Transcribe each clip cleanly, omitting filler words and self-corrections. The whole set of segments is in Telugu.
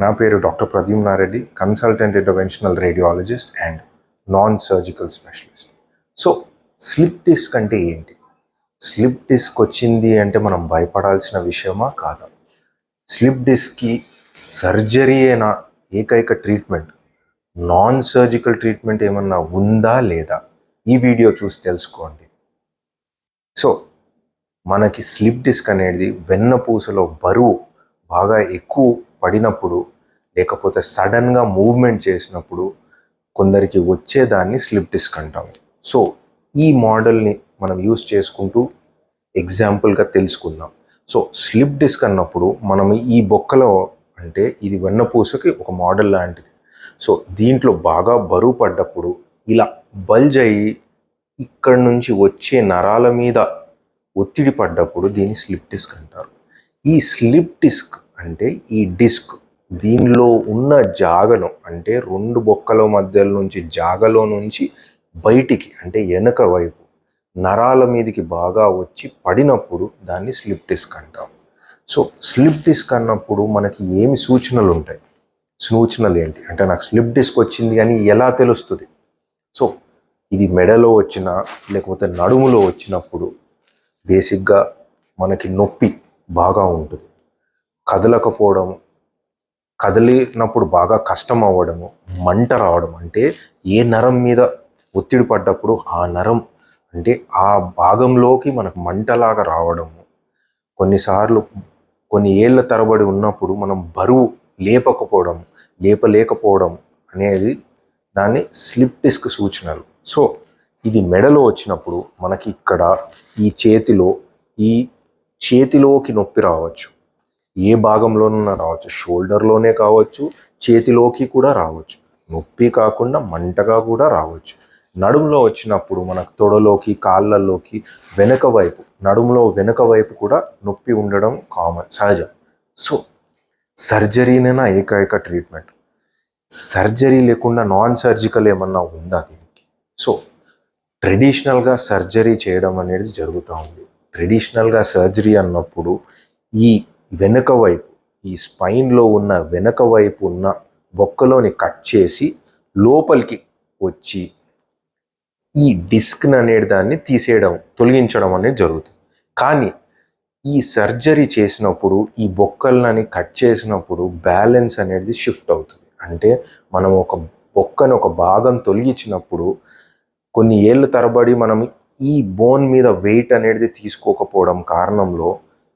నా పేరు doctor Pradyumna Reddy, consultant interventional radiologist and non surgical specialist. So slip disc అంటే ఏంటి? స్లిప్ డిస్క్ వచ్చింది అంటే మనం భయపడాల్సిన విషయమా కాదా? స్లిప్ డిస్క్కి సర్జరీయేనా ఏకైక ట్రీట్మెంట్? నాన్ సర్జికల్ ట్రీట్మెంట్ ఏమన్నా ఉందా లేదా? ఈ వీడియో చూసి తెలుసుకోండి. సో మనకి స్లిప్ డిస్క్ అనేది వెన్నపూసలో బరువు బాగా ఎక్కువ పడినప్పుడు, లేకపోతే సడన్గా మూవ్మెంట్ చేసినప్పుడు కొందరికి వచ్చేదాన్ని స్లిప్ డిస్క్ అంటాము. సో ఈ మోడల్ని మనం యూస్ చేసుకుంటూ ఎగ్జాంపుల్గా తెలుసుకుందాం. సో స్లిప్ డిస్క్ అన్నప్పుడు మనం ఈ బొక్కలో, అంటే ఇది వెన్నపూసకి ఒక మోడల్ లాంటిది. సో దీంట్లో బాగా బరువు పడ్డప్పుడు ఇలా బల్జ్ అయ్యి ఇక్కడ నుంచి వచ్చే నరాల మీద ఒత్తిడి పడ్డప్పుడు దీన్ని స్లిప్ డిస్క్ అంటారు. ఈ స్లిప్ డిస్క్ అంటే ఈ డిస్క్ దీనిలో ఉన్న జాగను, అంటే రెండు బొక్కల మధ్యలో నుంచి జాగలో నుంచి బయటికి, అంటే వెనక వైపు నరాల మీదకి బాగా వచ్చి పడినప్పుడు దాన్ని స్లిప్ డిస్క్ అంటాం. సో స్లిప్ డిస్క్ అన్నప్పుడు మనకి ఏమి సూచనలు ఉంటాయి? సూచనలు ఏంటి అంటే, నాకు స్లిప్ డిస్క్ వచ్చింది అని ఎలా తెలుస్తుంది? సో ఇది మెడలో వచ్చినా లేకపోతే నడుములో వచ్చినప్పుడు బేసిక్గా మనకి నొప్పి బాగా ఉంటుంది, కదలకపోవడం, కదిలినప్పుడు బాగా కష్టం అవ్వడము, మంట రావడం, అంటే ఏ నరం మీద ఒత్తిడి పడ్డప్పుడు ఆ నరం, అంటే ఆ భాగంలోకి మనకు మంటలాగా రావడము, కొన్నిసార్లు కొన్ని ఏళ్ళ తరబడి ఉన్నప్పుడు మనం బరువు లేపలేకపోవడం అనేది దాన్ని స్లిప్ డిస్క్ సూచనలు. సో ఇది మెడలో వచ్చినప్పుడు మనకి ఇక్కడ ఈ చేతిలోకి నొప్పి రావచ్చు, ఏ భాగంలోనైనా రావచ్చు, షోల్డర్లోనే కావచ్చు, చేతిలోకి కూడా రావచ్చు, నొప్పి కాకుండా మంటగా కూడా రావచ్చు. నడుములో వచ్చినప్పుడు మనకు తొడలోకి, కాళ్ళల్లోకి, వెనక వైపు, నడుములో వెనక వైపు కూడా నొప్పి ఉండడం కామన్, సహజం. సో సర్జరీనేనా ఏకైక ట్రీట్మెంట్? సర్జరీ లేకుండా నాన్ సర్జికల్ ఏమన్నా ఉందా దీనికి? సో ట్రెడిషనల్గా సర్జరీ చేయడం అనేది జరుగుతూ ఉంది. ట్రెడిషనల్గా సర్జరీ అన్నప్పుడు ఈ వెనుక వైపు, ఈ స్పైన్లో ఉన్న వెనుక వైపు ఉన్న బొక్కలోని కట్ చేసి లోపలికి వచ్చి ఈ డిస్క్ అనేది దాన్ని తొలగించడం అనేది జరుగుతుంది. కానీ ఈ సర్జరీ చేసినప్పుడు ఈ బొక్కలని కట్ చేసినప్పుడు బ్యాలెన్స్ అనేది షిఫ్ట్ అవుతుంది. అంటే మనం ఒక బొక్కని ఒక భాగం తొలగించినప్పుడు కొన్ని ఏళ్ళ తరబడి మనం ఈ బోన్ మీద వెయిట్ అనేది తీసుకోకపోవడం కారణంలో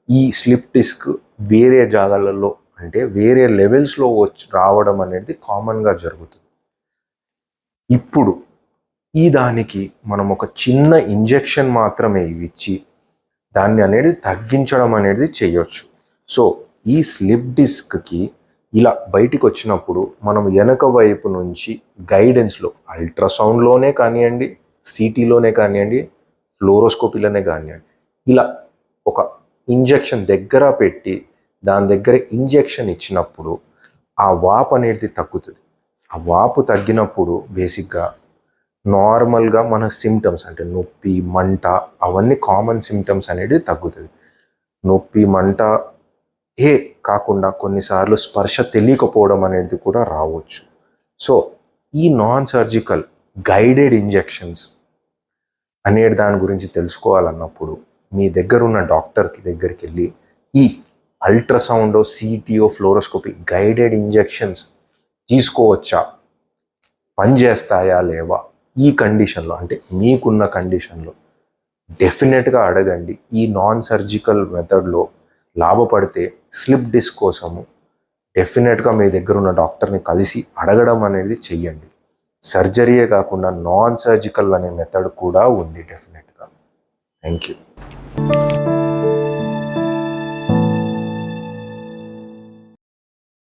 ఈ స్లిప్ డిస్క్ వేరే జాగాలలో, అంటే వేరే లెవెల్స్లో రావడం అనేది కామన్గా జరుగుతుంది. ఇప్పుడు ఈ దానికి మనం ఒక చిన్న ఇంజెక్షన్ మాత్రమే ఇచ్చి దాన్ని అనేది తగ్గించడం అనేది చేయొచ్చు. సో ఈ స్లిప్ డిస్క్కి ఇలా బయటికి వచ్చినప్పుడు మనం వెనక వైపు నుంచి గైడెన్స్లో, అల్ట్రాసౌండ్లోనే కానివ్వండి, సిటీలోనే కానివ్వండి, ఫ్లోరోస్కోపీలోనే కానివ్వండి, ఇలా ఒక ఇంజెక్షన్ దగ్గర పెట్టి దాని దగ్గర ఇంజెక్షన్ ఇచ్చినప్పుడు ఆ వాపు అనేది తగ్గుతుంది. ఆ వాపు తగ్గినప్పుడు బేసిక్గా నార్మల్గా మన సిమ్టమ్స్, అంటే నొప్పి, మంట, అవన్నీ కామన్ సిమ్టమ్స్ అనేది తగ్గుతుంది. నొప్పి, మంట కాకుండా కొన్నిసార్లు స్పర్శ తెలియకపోవడం అనేది కూడా రావచ్చు. సో ఈ నాన్ సర్జికల్ గైడెడ్ ఇంజెక్షన్స్ అనే దాని గురించి తెలుసుకోవాలన్నప్పుడు మీ దగ్గర ఉన్న డాక్టర్కి దగ్గరికి వెళ్ళి ఈ అల్ట్రాసౌండో, సిటీఓ, ఫ్లోరోస్కోపీ గైడెడ్ ఇంజెక్షన్స్ తీసుకోవచ్చా, పనిచేస్తాయా లేవా, ఈ కండిషన్లో, అంటే మీకున్న కండిషన్లో డెఫినెట్గా అడగండి. ఈ నాన్ సర్జికల్ మెథడ్లో లాభపడితే స్లిప్ డిస్క్ కోసము డెఫినెట్గా మీ దగ్గర ఉన్న డాక్టర్ని కలిసి అడగడం అనేది చెయ్యండి. సర్జరీయే కాకుండా నాన్ సర్జికల్ అనే మెథడ్ కూడా ఉంది డెఫినెట్గా. Thank you.